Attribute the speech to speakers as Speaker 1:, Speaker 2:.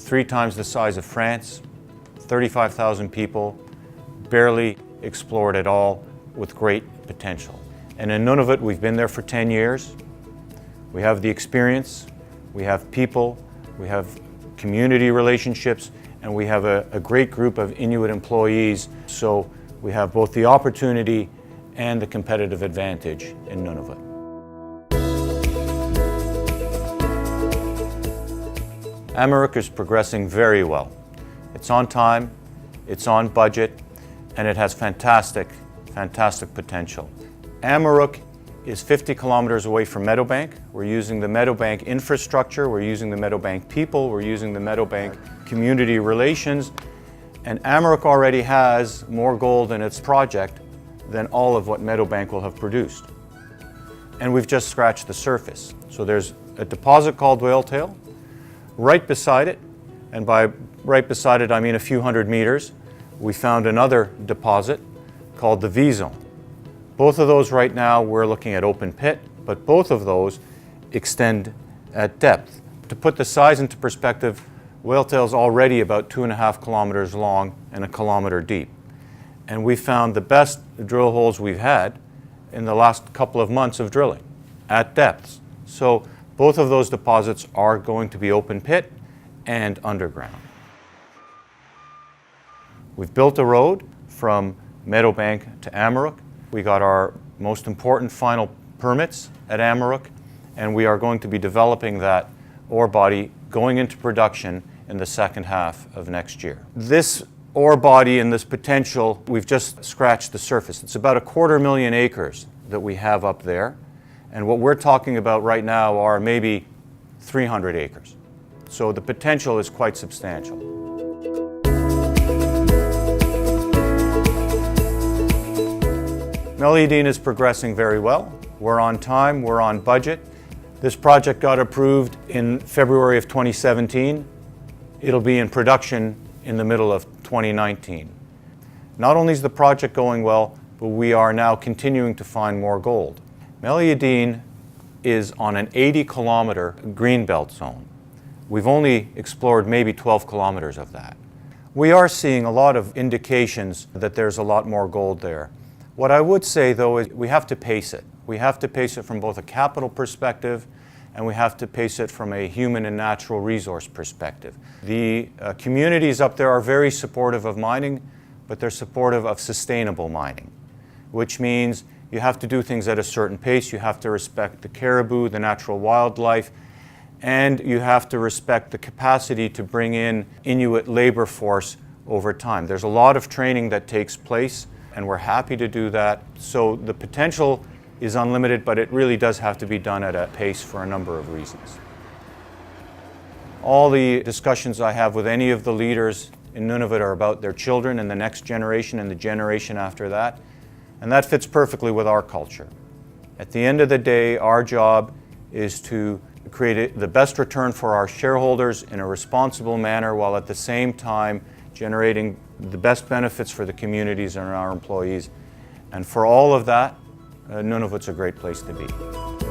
Speaker 1: 3 times the size of France, 35,000 people, barely explored at all, with great potential. And in Nunavut, we've been there for 10 years. We have the experience, we have people, we have community relationships, and we have a great group of Inuit employees. So we have both the opportunity and the competitive advantage in Nunavut. Amaroq is progressing very well. It's on time, it's on budget, and it has fantastic potential. Amaroq is 50 kilometers away from Meadowbank. We're using the Meadowbank infrastructure, we're using the Meadowbank people, we're using the Meadowbank community relations, and Amaroq already has more gold in its project than all of what Meadowbank will have produced. And we've just scratched the surface. So there's a deposit called Whaletail. Right beside it, and by right beside it I mean a few hundred meters, we found another deposit called the V-Zone. Both of those right now we're looking at open pit, but both of those extend at depth. To put the size into perspective, Whaletail is already about 2.5 kilometers long and 1 kilometer deep. And we found the best drill holes we've had in the last couple of months of drilling at depths. So both of those deposits are going to be open pit and underground. We've built a road from Meadowbank to Amaroq. We got our most important final permits at Amaroq, and we are going to be developing that ore body going into production in the second half of next year. This ore body and this potential, we've just scratched the surface. It's about 250,000 acres that we have up there. And what we're talking about right now are maybe 300 acres. So the potential is quite substantial. Meliadine is progressing very well. We're on time, we're on budget. This project got approved in February of 2017. It'll be in production in the middle of 2019. Not only is the project going well, but we are now continuing to find more gold. Meliadine is on an 80-kilometer greenbelt zone. We've only explored maybe 12 kilometers of that. We are seeing a lot of indications that there's a lot more gold there. What I would say, though, is we have to pace it. We have to pace it from both a capital perspective and we have to pace it from a human and natural resource perspective. The communities up there are very supportive of mining, but they're supportive of sustainable mining, which means you have to do things at a certain pace, you have to respect the caribou, the natural wildlife, and you have to respect the capacity to bring in Inuit labor force over time. There's a lot of training that takes place, and we're happy to do that. So the potential is unlimited, but it really does have to be done at a pace for a number of reasons. All the discussions I have with any of the leaders in Nunavut are about their children and the next generation and the generation after that. And that fits perfectly with our culture. At the end of the day, our job is to create the best return for our shareholders in a responsible manner while at the same time generating the best benefits for the communities and our employees. And for all of that, Nunavut's a great place to be.